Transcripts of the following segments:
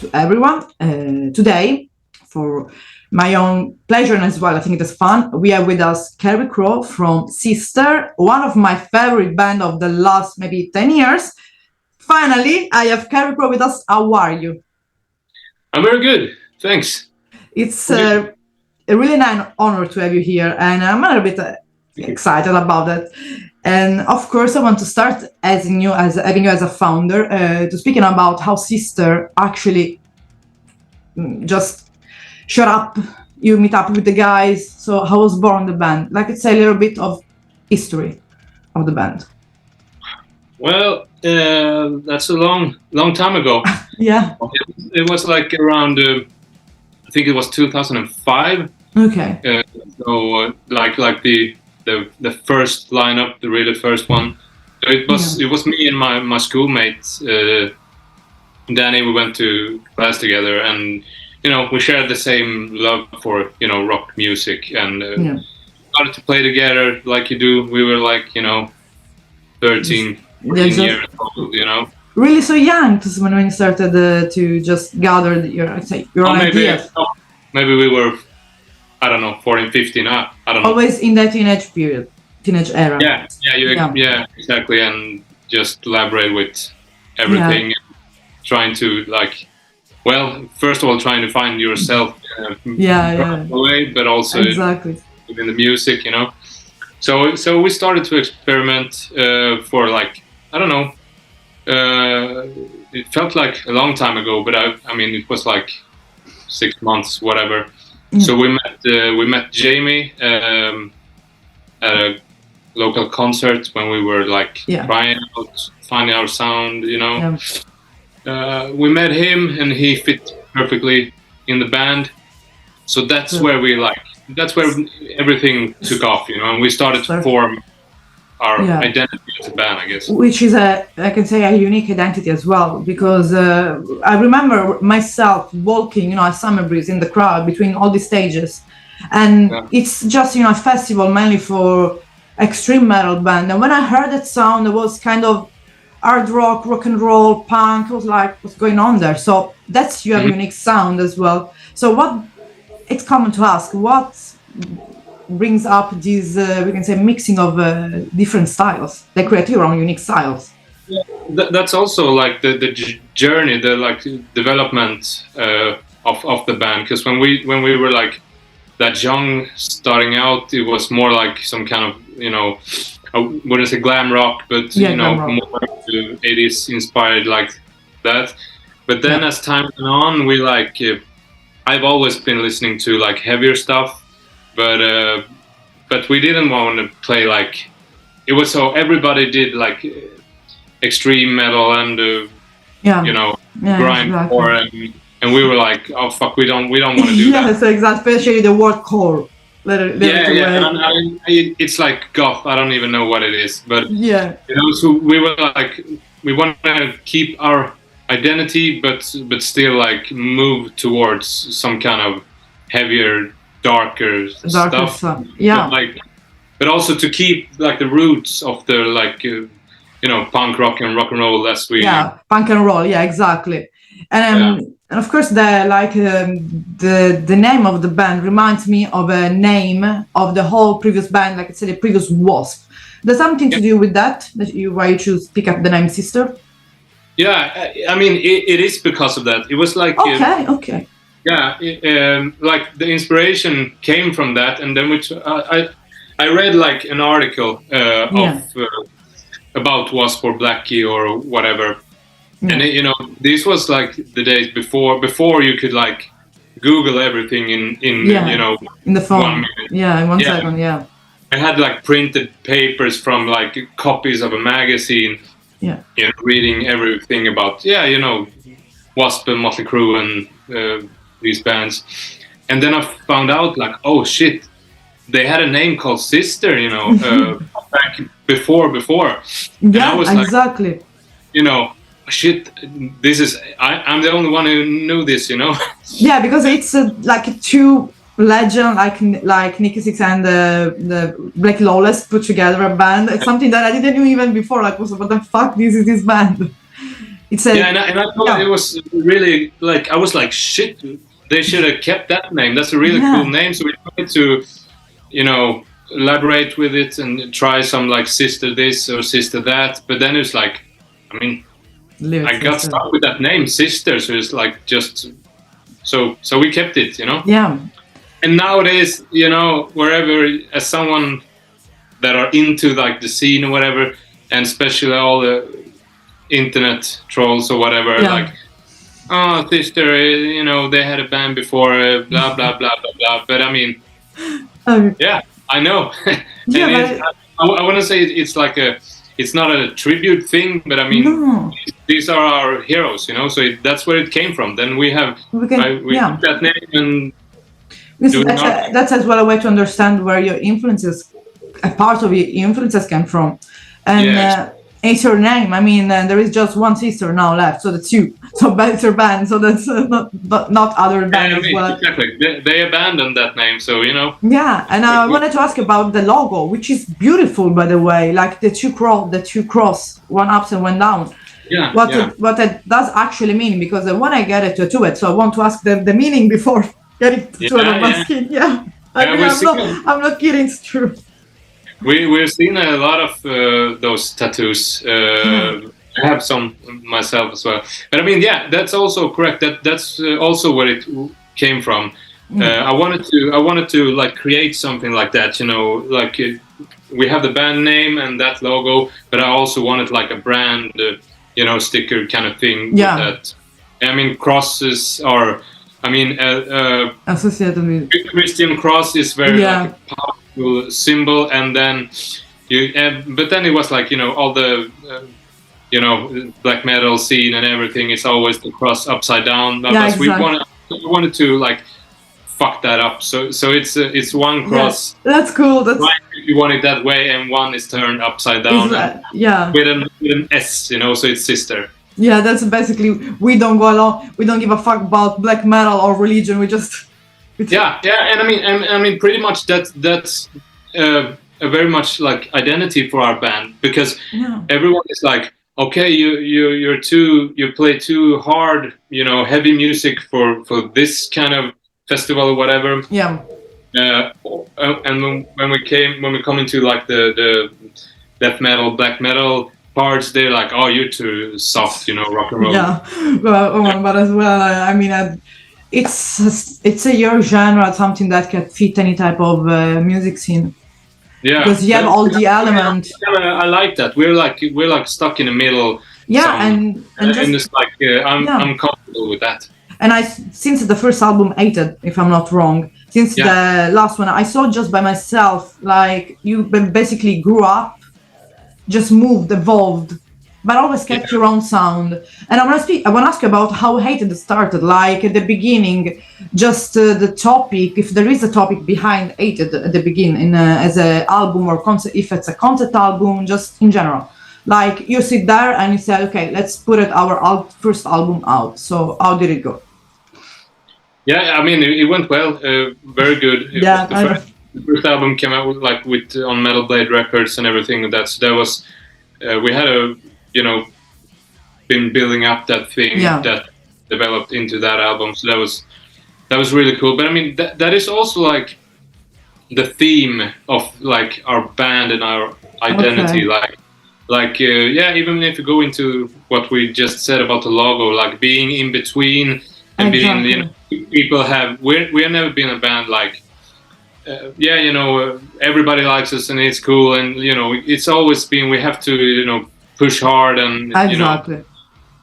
to everyone. Today, for my own pleasure and as well, I think it is fun, we have with us Cari Crow from Sister, one of my favorite band of the last maybe 10 years. Finally, I have Cari Crow with us. How are you? I'm very good, thanks. It's a really nice honor to have you here, and I'm a little bit excited about it. And of course, I want to start having you as a founder, to speaking about how Sister actually just shut up. You meet up with the guys. So how was born the band? Like, it's a little bit of history of the band. Well, that's a long time ago. Yeah. It was like around, I think it was 2005. Okay. So like the first lineup, the really first one. So it was me and my schoolmate Danny. We went to class together, and we shared the same love for rock music, and started to play together like you do. We were like 13, 14 years old. Really so young, because when you started to just gather your own ideas. Maybe we were, I don't know, 14, 15. I don't know. Always in that teenage era. Yeah, exactly. And just elaborate with everything, trying to first of all, trying to find yourself way, but also exactly in the music, So we started to experiment for I don't know. It felt like a long time ago, but I mean, it was like 6 months, whatever. So we met Jamie at a local concert when we were trying out, finding our sound. We met him, and he fit perfectly in the band. So that's where everything took off, and we started to form our identity as a band, I guess. Which is I can say, a unique identity as well, because I remember myself walking, a summer breeze in the crowd between all these stages, and it's just a festival mainly for extreme metal band. And when I heard that sound, it was kind of hard rock and roll, punk. I was like, what's going on there? So that's your unique sound as well. So it's common to ask, what brings up this, we can say, mixing of different styles? They create your own unique styles. Yeah, that's also the journey, the development of the band. Because when we were that young, starting out, it was more like some kind of I wouldn't say glam rock, but more 80s inspired like that. But then as time went on, we I've always been listening to heavier stuff, but we didn't want to play it was so everybody did extreme metal and grindcore, and we were like, oh fuck, we don't want to do that. Yes, exactly, especially the word core. It's like goth. I don't even know what it is, but so we were we want to keep our identity, but still move towards some kind of heavier, darker stuff. But also to keep the roots of the punk rock and roll as we punk and roll, exactly. And of course, the name of the band reminds me of a name of the whole previous band, like I said, the previous Wasp. There's something to do with that why you choose pick up the name Sister? Yeah, I mean, it is because of that. It was okay. Yeah, the inspiration came from that, and then I read an article about Wasp or Blackie or whatever. And this was the days before you could Google everything in the phone. 1 minute. In 1 second. I had printed papers from copies of a magazine. Reading everything about Wasp and Motley Crue and these bands, and then I found out oh shit, they had a name called Sister. Back before. And I was exactly. Shit, this is I'm the only one who knew this, Yeah, because it's two legend like Nicky Six and the Black Lawless put together a band. It's something that I didn't know even before. What the fuck? This is this band. It's a and I thought it was really like, I was like, shit, they should have kept that name. That's a really cool name. So we tried to, elaborate with it and try some like sister this or sister that. But then it's like, I mean, I got stuck with that name, Sister. So it's like just so we kept it, Yeah. And nowadays, wherever, as someone that are into like the scene or whatever, and especially all the internet trolls or whatever, like, oh, Sister, they had a band before, blah blah blah blah blah. But I mean, yeah, I know. I want to say it's like it's not a tribute thing, but I mean, these are our heroes, So that's where it came from. Then we have we took that name and. That's as well a way to understand where your influences, a part of your influences came from, and it's your name. I mean, there is just one sister now left, so that's you. So that's your band. So that's not other bands as well. Exactly, they abandoned that name, so Yeah, and I wanted to ask about the logo, which is beautiful, by the way, like the two cross, one up and one down. Yeah. What it does actually mean, because when I get it to it, so I want to ask the meaning before. Getting to my skin, I'm not kidding, it's true. We've seen a lot of those tattoos. I have some myself as well. But I mean, that's also correct. That's also where it came from. I wanted to like create something like that. Like we have the band name and that logo, but I also wanted like a brand, sticker kind of thing. Yeah. That, I mean, crosses are. I mean, associated with Christian cross is very like a powerful symbol, and then but then it was like all the black metal scene and everything. It's always the cross upside down. Exactly. We wanted to like fuck that up. So it's one cross. Yeah, that's cool. That's right, if you want it that way, and one is turned upside down. With an S, so it's sister. Yeah, that's basically, we don't go along. We don't give a fuck about black metal or religion. We just. And I mean, pretty much that's a very much like identity for our band, because everyone is like, okay, you play too hard, heavy music for this kind of festival or whatever. Yeah. And when we come into like the death metal, black metal parts, they're like, oh, you're too soft, rock and roll. Yeah, but as well, I mean, it's your genre, something that can fit any type of music scene. Yeah, because you have all the elements. I like that. We're like stuck in the middle. Yeah, and it's like I'm comfortable with that. And since the first album, Hated, if I'm not wrong, since the last one, I saw just by myself, like you basically grew up. Just moved, evolved, but always kept your own sound. And I want to ask you about how Hated started. Like at the beginning, just the topic. If there is a topic behind Hated at the beginning, as an album or concept, if it's a concept album, just in general. Like you sit there and you say, okay, let's put our first album out. So how did it go? Yeah, I mean, it went well. Very good. The first album came out with on Metal Blade Records and everything. That was we had been building up that thing that developed into that album. So that was really cool. But I mean, that is also like the theme of like our band and our identity. Okay. Like even if you go into what we just said about the logo, like being in between and being people have we've never been a band like. Everybody likes us and it's cool, and it's always been we have to push hard and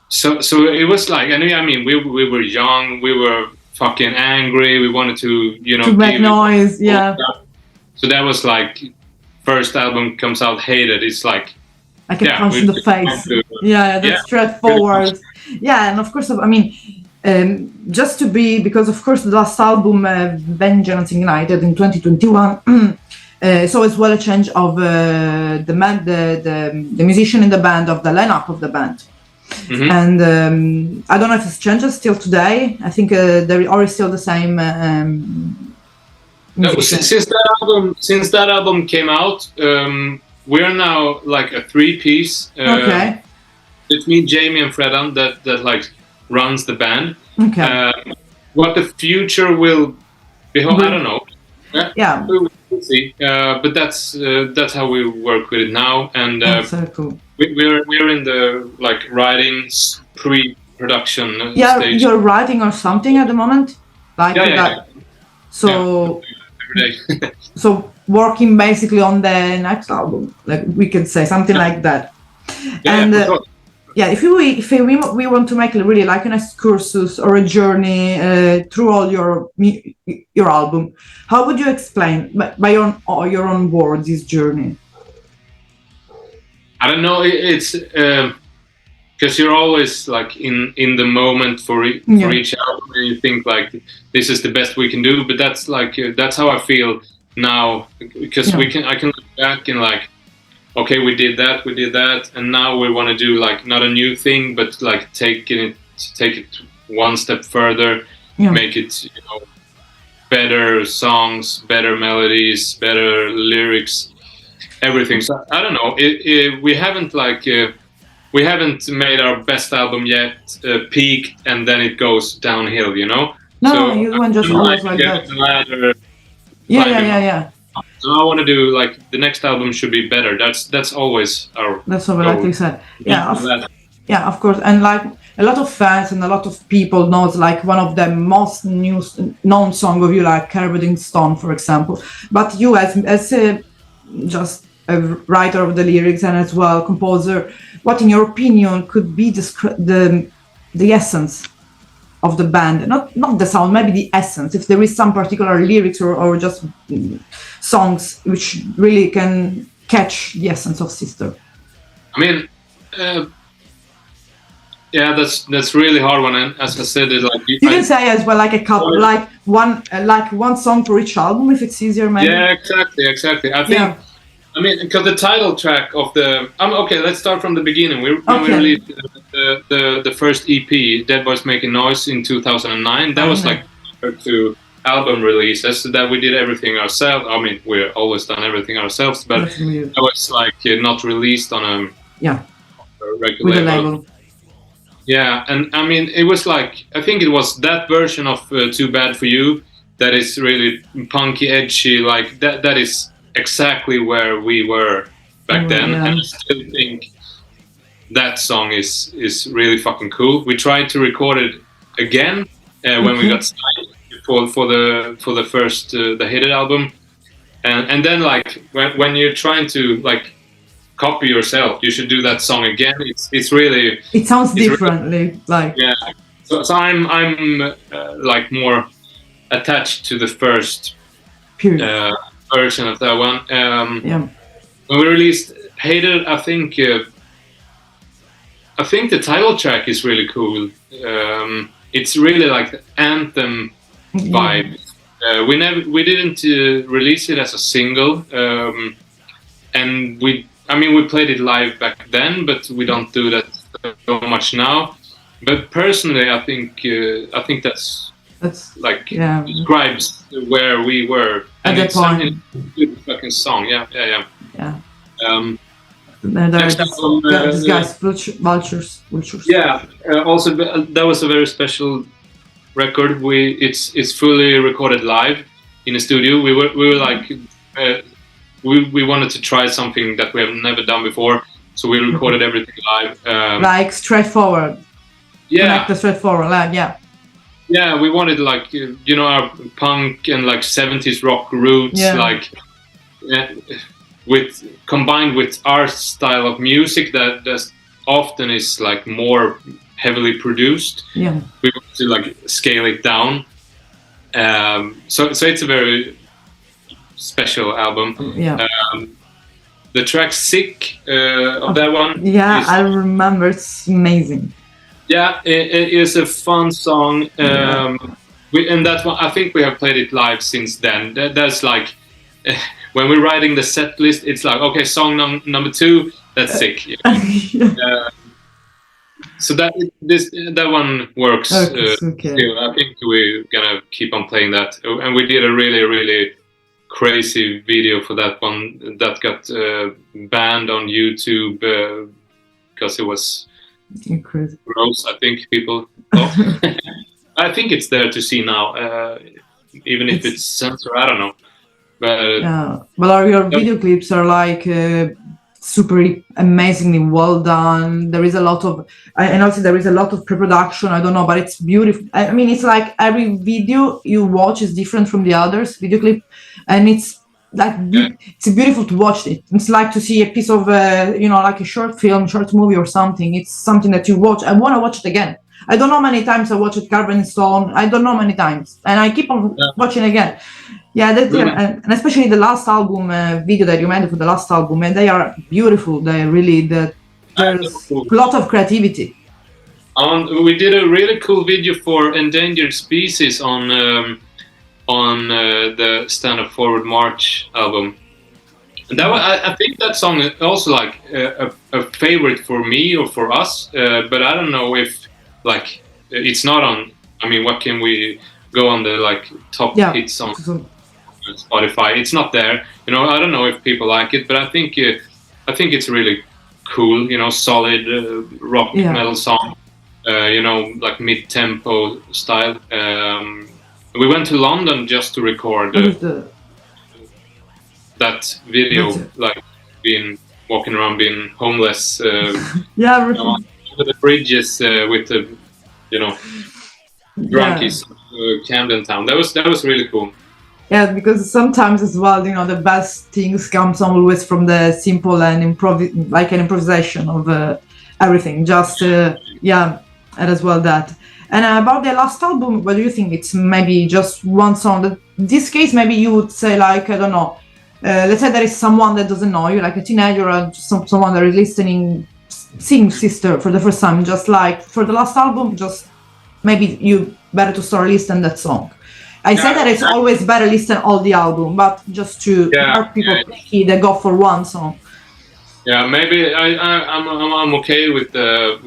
so it was like, and I mean we were young, we were fucking angry, we wanted to to make noise, so that was like first album comes out, Hated, it's like a punch in the face. That's straightforward. And of course, I mean, just to be, because of course the last album, Vengeance Ignited in 2021, so as well a change of the musician in the band, of the lineup of the band. Mm-hmm. And I don't know if it's changes still today. I think there are still the same. Since that album came out, we're now like a 3-piece. Okay. It's me, Jamie, and Fredan that like runs the band. Okay. What the future will be, I don't know. Yeah. We'll see. But that's how we work with it now, and So cool. we're in the like writing pre-production stage. You're writing or something at the moment, like that. So every day. so working basically on the next album, like we could say something like that. And if we want to make really like an excursus or a journey through all your album, how would you explain by your own words this journey? I don't know. It's because you're always like in the moment for each album, and you think like this is the best we can do. But that's like that's how I feel now, because I can look back and like, okay, we did that, and now we want to do like not a new thing, but like take it one step further, make it better songs, better melodies, better lyrics, everything. So I don't know. We haven't like we haven't made our best album yet, peaked, and then it goes downhill. No, so you went just always like that. Ladder, yeah. So I want to do like the next album should be better. That's always our. That's what I like said. Yeah, of course. And like a lot of fans and a lot of people knows like one of the most known song of you, like Carved Stone, for example. But you as just a writer of the lyrics and as well composer, what in your opinion could be the essence of the band, not the sound, maybe the essence, if there is some particular lyrics or just songs which really can catch the essence of Sister? I mean, yeah, that's really hard one, and as I said, it like you can say as well like a couple, like one song for each album if it's easier, maybe. Yeah, exactly. I think. I mean, because the title track of the okay, let's start from the beginning. When we released the first EP, Dead Boys Making Noise, in 2009. That was like to album releases that we did everything ourselves. I mean, we've always done everything ourselves, but that was like not released on a regular label. Yeah, and I mean, it was like I think it was that version of Too Bad for You that is really punky, edgy, like that. That is exactly where we were back then, and I still think that song is really fucking cool. We tried to record it again when we got signed for the first the Hit It album, and then like when you're trying to like copy yourself, you should do that song again. It's really it sounds differently, like So I'm like more attached to the first version of that one. When we released Hate It, I think the title track is really cool. It's really like the anthem vibe. We didn't release it as a single, and we played it live back then, but we don't do that so much now. But personally, I think that's like describes where we were at that point. Good fucking song, yeah. These guys, vultures. Yeah, also that was a very special record. It's fully recorded live in a studio. We were like we wanted to try something that we have never done before, so we recorded everything live. Like straightforward. Yeah. Straightforward, like Yeah, we wanted like our punk and like 70s rock roots, like with combined with our style of music that often is like more heavily produced. Yeah, we want to like scale it down. So it's a very special album. Yeah. The track "Sick" of that one. Yeah, I remember. It's amazing. Yeah, it is a fun song. And that one, I think we have played it live since then. That's like when we're writing the set list, it's like, okay, song number 2, that's Sick. So that one works. Still. I think we're gonna keep on playing that. And we did a really, really crazy video for that one that got banned on YouTube because it was Incredible. Gross, I think people. Oh. I think it's there to see now, even if it's censored. I don't know. But yeah, well, your video clips are like super amazingly well done. There is a lot of, and also there is a lot of pre-production. I don't know, but it's beautiful. I mean, it's like every video you watch is different from the others video clip, and it's like it's beautiful to watch it. It's like to see a piece of like a short film, short movie or something. It's something that you watch. I want to watch it again. I don't know how many times I watched Carved in Stone. I don't know many times, and I keep on watching again. Yeah, and especially the last album video that you made for the last album, and they are beautiful. They really there's a lot of creativity. We did a really cool video for Endangered Species on the Stand Up Forward March album. And that I think that song is also like a favorite for me or for us, but I don't know if like it's not on. I mean, what can we go on the like top hits on Spotify? It's not there. I don't know if people like it, but I think it's really cool. Solid rock metal song. Like mid-tempo style. We went to London just to record that video, like being walking around, being homeless. Over the bridges with the, drunkies, Camden Town. That was really cool. Yeah, because sometimes as well, the best things comes always from the simple and like an improvisation of everything. Just and as well that. And about the last album, what do you think? It's maybe just one song. In this case, maybe you would say like, I don't know, let's say there is someone that doesn't know you, like a teenager or someone that is listening, seeing Sister for the first time, just like for the last album, just maybe you better to start listening that song. I say that it's always better listen all the album, but just to help people picky, they go for one song. Yeah, maybe I'm okay with the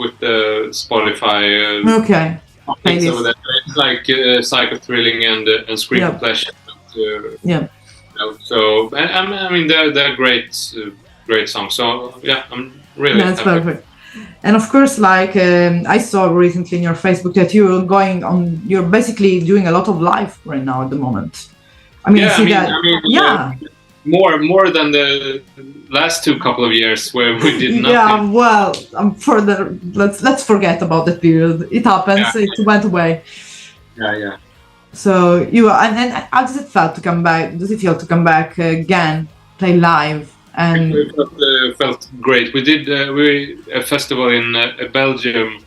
Spotify. Okay. It's like psycho-thrilling and scream of pleasure. So I mean they're great songs. So I'm really that's happy. Perfect. And of course, like I saw recently in your Facebook that you're basically doing a lot of live right now at the moment. I mean, more than the last couple of years where we did nothing. Yeah, well, let's forget about that period. It happens. Yeah. It went away. Yeah. So and how does it feel to come back? Does it feel to come back again, play live? And it felt great. We did a festival in Belgium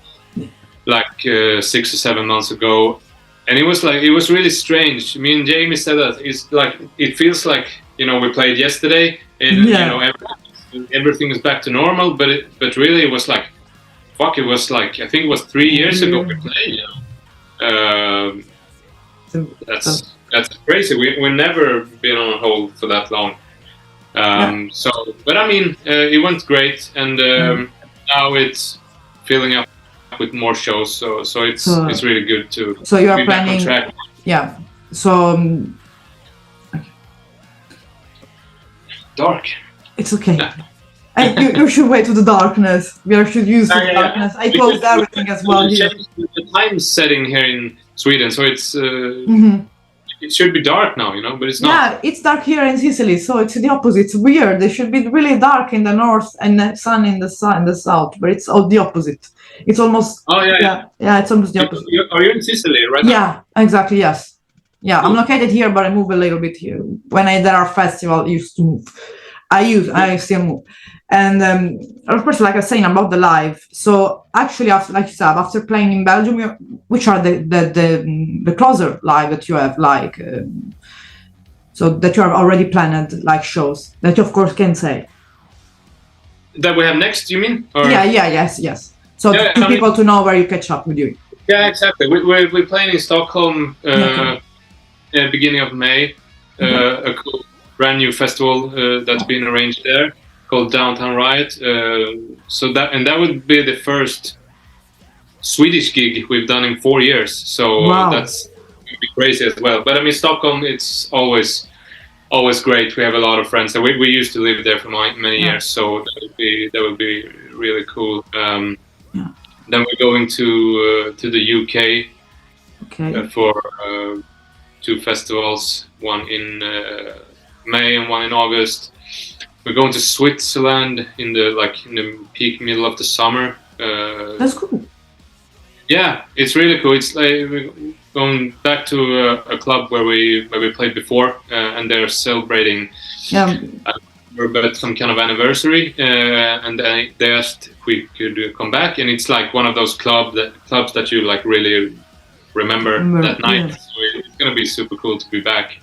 like 6 or 7 months ago, and it was really strange. Me and Jamie said that it feels like we played yesterday, and everything is back to normal. But really it was like fuck. It was like I think it was 3 years ago we played. That's crazy. We've never been on hold for that long. So, but I mean, it went great, and now it's filling up with more shows. So it's really good to. So you are planning? Back on track. Yeah. So. Dark. It's okay. You should wait to the darkness. We should use the darkness. I closed everything as well. The time setting here in Sweden, so it's. It should be dark now, but it's not. Yeah, it's dark here in Sicily, so it's the opposite. It's weird. It should be really dark in the north and sun in the south, but it's all the opposite. It's almost. Oh yeah. Yeah, it's almost the opposite. Are you in Sicily right now? Yeah, exactly. Yes. Yeah, I'm located here, but I move a little bit here. When there are festivals, I used to move. I still move. And of course, like I was saying about the live. So actually, after playing in Belgium, which are the closer live that you have, like so that you have already planned, like shows that you of course can say. That we have next, you mean? Or? Yes. So people to know where you catch up with you. Yeah, exactly. We're playing in Stockholm beginning of May. A cool brand new festival that's been arranged there called Downtown Riot. So that would be the first Swedish gig we've done in 4 years. So that's gonna be crazy as well. But I mean, Stockholm, it's always great. We have a lot of friends, and we used to live there for many years. So that would be really cool. Then we're going to the UK for 2 festivals, one in May and one in August. We're going to Switzerland in the peak middle of the summer. That's cool. Yeah, it's really cool. It's like we're going back to a club where we played before, and they're celebrating some kind of anniversary, and they asked if we could come back, and it's like one of those clubs that you like really remember that night. Yeah. So it's gonna be super cool to be back.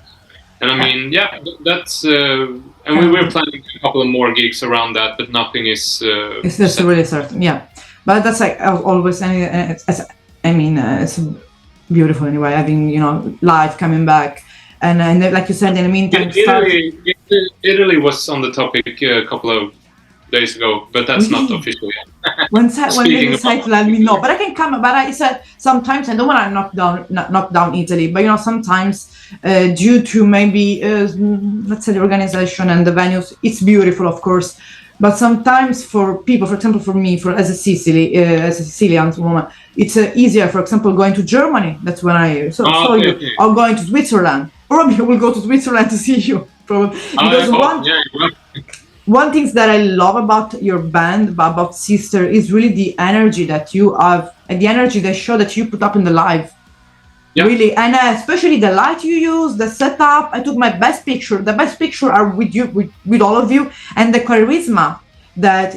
And I mean, yeah, that's and we were planning a couple of more gigs around that, but nothing is. It's just really certain, yeah. But that's like always. It's beautiful anyway. Having live coming back, and like you said, in the meantime, Italy was on the topic a couple of days ago, but that's not official yet. when they decide to let me know, but I can come. But I said sometimes I don't want to knock down Italy, but sometimes due to maybe let's say the organization and the venues, it's beautiful, of course. But sometimes for people, for example, for me, as a Sicilian woman, it's easier. For example, going to Germany. That's when I saw you. Okay. Or going to Switzerland. Probably I will go to Switzerland to see you. Probably because one thing that I love about your band, about Sister, is really the energy that you have and the energy they show that you put up in the live. Yeah. Really, and especially the light you use, the setup. I took my best picture. The best picture are with you, with all of you, and the charisma that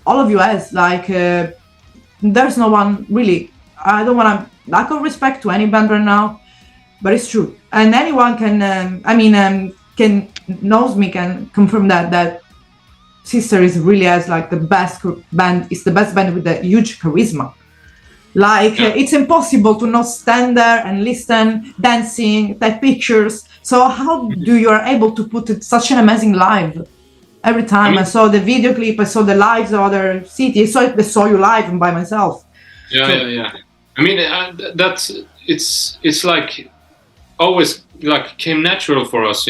all of you has. Like, there's no one really. I don't want to lack of respect to any band right now, but it's true. And anyone knows me can confirm that Sister is really has like the best band. It's the best band with the huge charisma. Like it's impossible to not stand there and listen, dancing, take pictures. So how do you are able to put it such an amazing live? Every time I saw the video clip, I saw the lives of other cities. So I saw you live and by myself. Yeah. I mean, it's like always like came natural for us,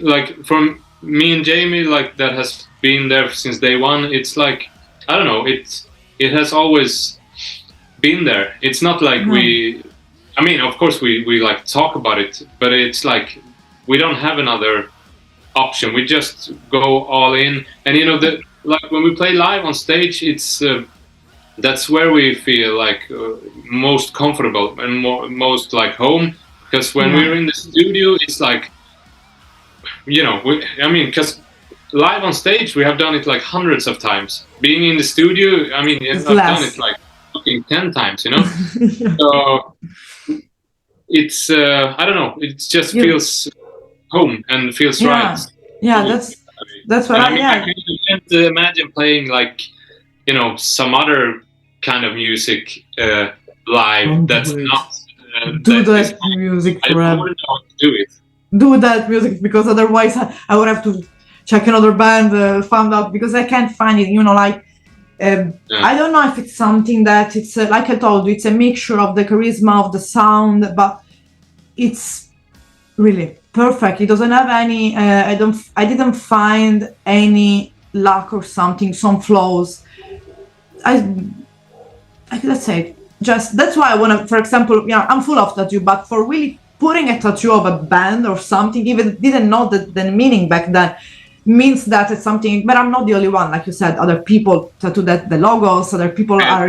Like from me and Jamie, like that has been there since day one. It's like I don't know. It has always been there. It's not like of course we like talk about it, but it's like we don't have another option. We just go all in, and like when we play live on stage, it's that's where we feel like most comfortable and most like home. Because when we're in the studio, it's like because live on stage we have done it like hundreds of times. Being in the studio, I've done it like 10 times, So it's I don't know, it just feels home and feels right. That's what I can't imagine playing like some other kind of music live that's not do that music forever. I wouldn't know how to do it. Do that music, because otherwise I would have to check another band, found out, because I can't find it, I don't know if it's something that it's like I told you, it's a mixture of the charisma of the sound, but it's really perfect. It doesn't have any I didn't find any lack or something, some flaws. Let's say just that's why I want to, for example, I'm full of tattoo, but for really putting a tattoo of a band or something, even didn't know the meaning back then, means that it's something. But I'm not the only one, like you said. Other people tattoo the logos. Other people are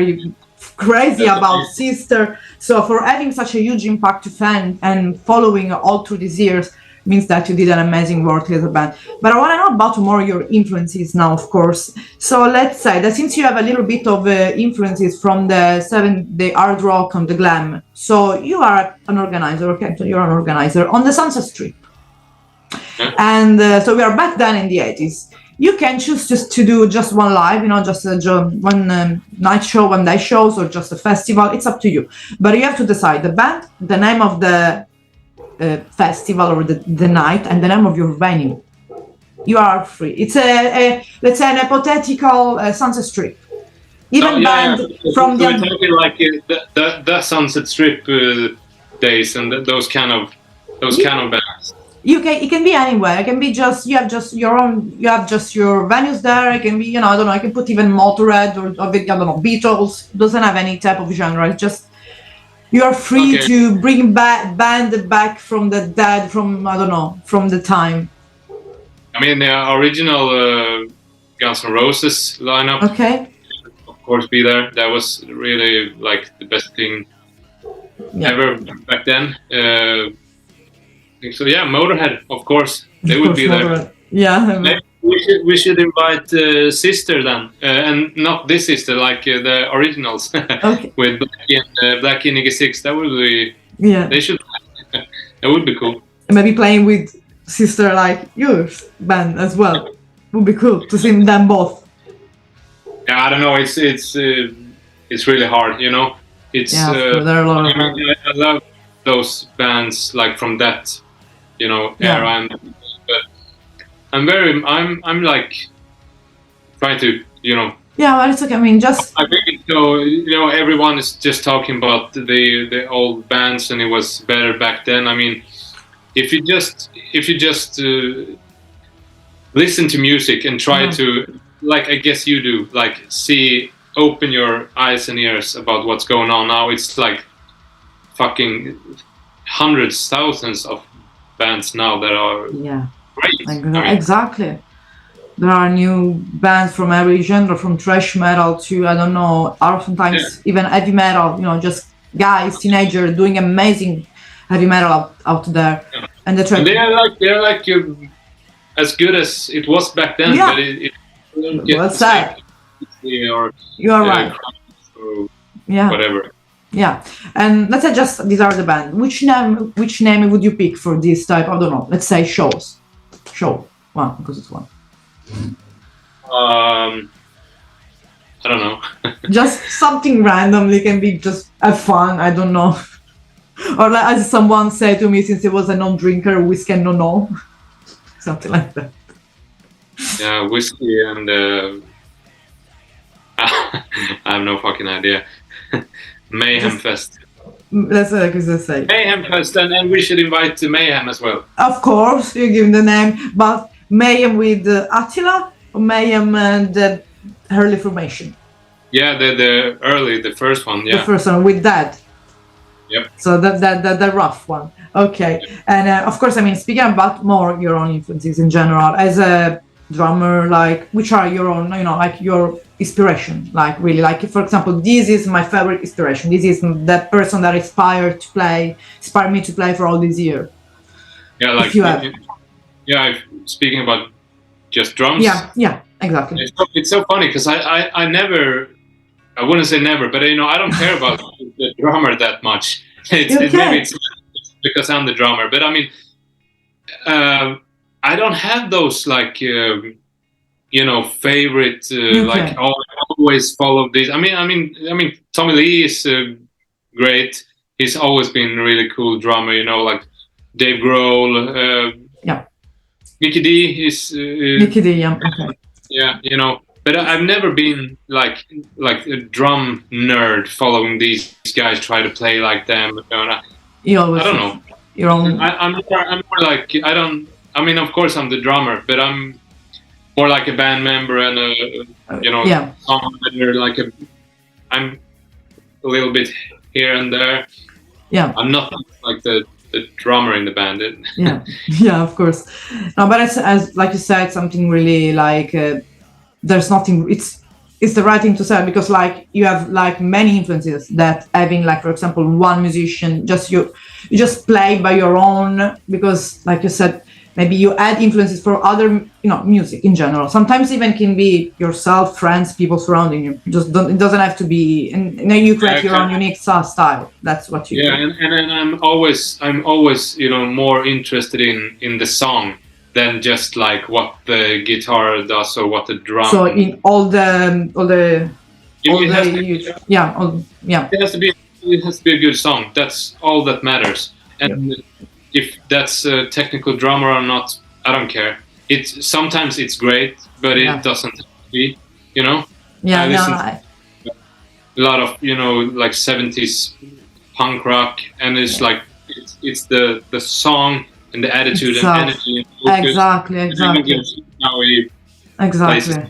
crazy about Sister. So for having such a huge impact to fans and following all through these years means that you did an amazing work as a band. But I want to know about more your influences now, of course. So let's say that since you have a little bit of influences from the hard rock and the glam, so you are an organizer, okay? So you're an organizer on the Sunset Strip. And so we are back then in the 80s. You can choose just to do just one live, just one night show, one day shows, or just a festival. It's up to you. But you have to decide the band, the name of the festival or the night, and the name of your venue. You are free. It's let's say an hypothetical Sunset Strip. Even band from the like the Sunset Strip days and those kind of bands. It can be anywhere. It can be just you have just your own. You have just your venues there. It can be, you know, I don't know. I can put even Motorhead or I don't know, Beatles. Doesn't have any type of genre. It's just you are free to bring back band back from the dead, from I don't know, from the time. I mean, the original Guns N' Roses lineup. Okay. Of course, be there. That was really like the best thing ever back then. So yeah, Motorhead, of course, they would be there. Yeah. We should invite Sister then, and not this Sister, like the originals with Blackie and Nigga Six. That would be They should. That would be cool. Maybe playing with Sister like yours band as well would be cool to see them both. Yeah, I don't know. It's really hard, you know. It's there are a lot of I love those bands like from that, you know, era, and but I'm like trying to, you know. Yeah, well, it's okay. I mean, just I think so. You know, everyone is just talking about the old bands, and it was better back then. I mean, if you just listen to music and try to, like I guess you do, like open your eyes and ears about what's going on now. It's like fucking hundreds, thousands of bands now that are great. Exactly. There are new bands from every genre, from thrash metal to, I don't know, oftentimes even heavy metal, you know, just guys, teenagers doing amazing heavy metal out there. Yeah. And they're like as good as it was back then, but it well said. Or you are right. Whatever. Yeah, and let's say just these are the band. Which name would you pick for this type? I don't know. Let's say show one, because it's one. I don't know. Just something randomly, can be just have fun. I don't know. Or like, as someone said to me, since he was a non-drinker, whiskey and no, something like that. Yeah, whiskey and I have no fucking idea. Mayhem Fest. That's what I was say. Mayhem Fest, and we should invite Mayhem as well. Of course, you give the name, but Mayhem with Attila or Mayhem and the early formation? Yeah, the first one. Yeah, the first one with that. Yep. So the rough one. Okay, and of course, I mean, speaking about more your own influences in general as a drummer, like which are your own, you know, like your inspiration, like really, like for example, this is my favorite inspiration. This is the person that inspired me to play for all these years. Yeah, like speaking about just drums. Yeah, exactly. It's so funny because I never, I wouldn't say never, but you know, I don't care about the drummer that much. Maybe it's because I'm the drummer, but I mean, I don't have those like you know, favorite like I always follow this. I mean, Tommy Lee is great. He's always been a really cool drummer. You know, like Dave Grohl. Mickey D is Mickey D. Okay. Yeah, you know, but I've never been like a drum nerd following these guys try to play like them. I don't know. Your own. I'm more like I don't. I mean, of course, I'm the drummer, but I'm more like a band member and a songwriter. Like I'm a little bit here and there. Yeah. I'm not like the drummer in the band. Yeah, of course. No, but as like you said, something really like there's nothing. It's the right thing to say, because like you have like many influences that having like, for example, one musician, just you just play by your own, because like you said, maybe you add influences for other, you know, music in general. Sometimes even can be yourself, friends, people surrounding you. It doesn't have to be, and then you create your own unique style. That's what you do. And I'm always, you know, more interested in the song than just like what the guitar does or what the drum. So in all the It has to be a good song. That's all that matters. And if that's a technical drummer or not, I don't care. Sometimes it's great, but it doesn't be, you know. Yeah, I listen to a lot of, you know, like 70s punk rock, and it's like it's the song and the attitude Itself. and energy and focus. Exactly. And then you can see how he plays it.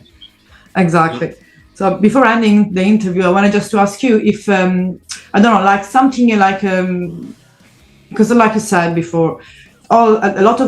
Exactly. So before ending the interview, I wanted just to ask you if I don't know, like something like because like you said before, a lot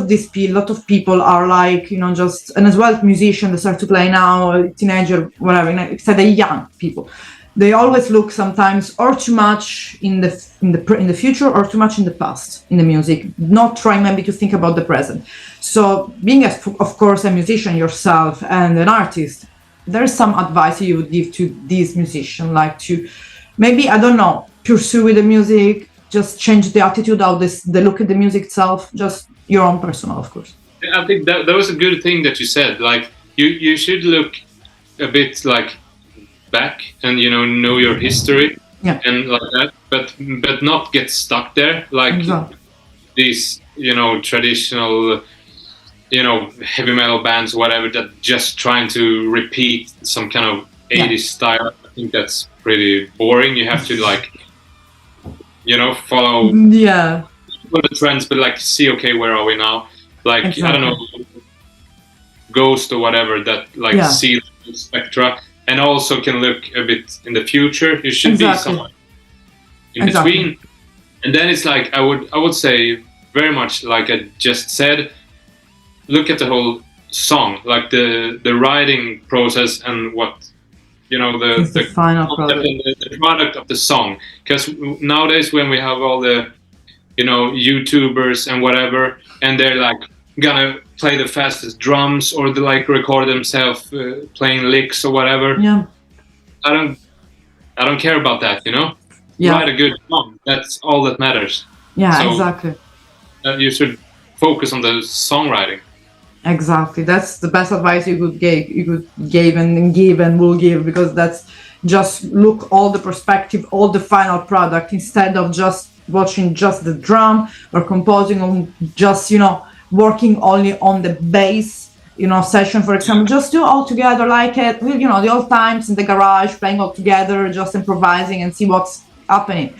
of people are like, you know, just, and as well musicians that start to play now, teenager, whatever, you know, except the young people, they always look sometimes or too much in the future or too much in the past in the music, not trying maybe to think about the present. So being of course a musician yourself and an artist, there's some advice you would give to these musicians, like to maybe, I don't know, pursue with the music, just change the attitude of this, the look at the music itself, just your own personal, of course. I think that was a good thing that you said. Like you should look a bit like back and, you know your history, and like that, but not get stuck there like exactly. These, you know, traditional, you know, heavy metal bands, whatever, that just trying to repeat some kind of 80s style. I think that's pretty boring. You have to, like, you know, follow the trends, but like see, okay, where are we now? Like exactly. I don't know, Ghost or whatever, that like see the spectra and also can look a bit in the future. You should be somewhere in between. And then it's like I would say very much like I just said, look at the whole song, like the writing process and what, you know, the final product. The product of the song. Because nowadays when we have all the, you know, YouTubers and whatever, and they're like gonna play the fastest drums or they like record themselves playing licks or whatever. Yeah. I don't care about that, you know. Write a good song. That's all that matters. Yeah, so, exactly. You should focus on the songwriting. Exactly. That's the best advice you could give and will give, because that's just look all the perspective, all the final product, instead of just watching just the drum or composing on just, you know, working only on the bass, you know, session, for example. Just do all together like it, you know, the old times in the garage, playing all together, just improvising and see what's happening.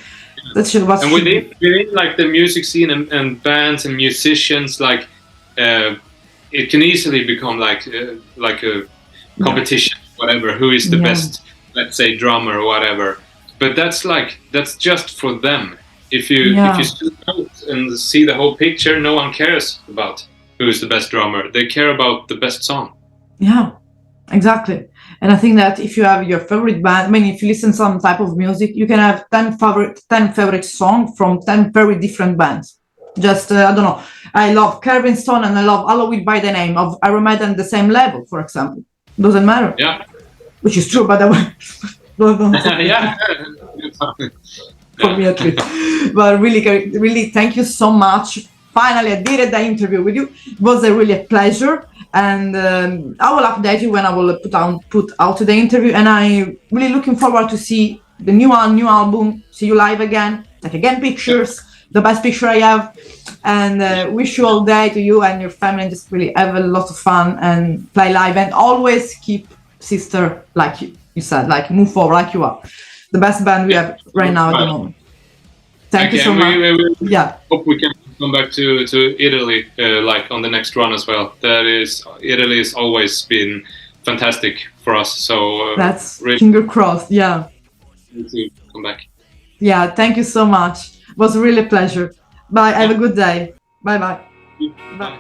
That's what's. And within like the music scene and bands and musicians, like it can easily become like a competition, whatever. Who is the best, let's say, drummer or whatever. But that's just for them. If you zoom out and see the whole picture, no one cares about who is the best drummer. They care about the best song. Yeah, exactly. And I think that if you have your favorite band, I mean, if you listen to some type of music, you can have 10 favorite songs from 10 very different bands. Just, I don't know, I love Carving Stone and I love Halloween by the name of Iron Maiden, the same level, for example. Doesn't matter. Yeah. Which is true, by the way. Yeah. For me at least. But really, thank you so much. Finally, I did the interview with you. It was really a pleasure. And I will update you when I will put out the interview. And I'm really looking forward to see the new album, see you live again, take again pictures, the best picture I have. And wish you all day to you and your family, and just really have a lot of fun and play live. And always keep sister, like you said, like move forward like you are. The best band we have right now at the moment. Thank you so much. We hope we can come back to Italy, like on the next run as well. Italy has always been fantastic for us. So that's really, finger crossed. Yeah. To come back. Yeah. Thank you so much. It was really a pleasure. Bye. Have a good day. Bye. Bye.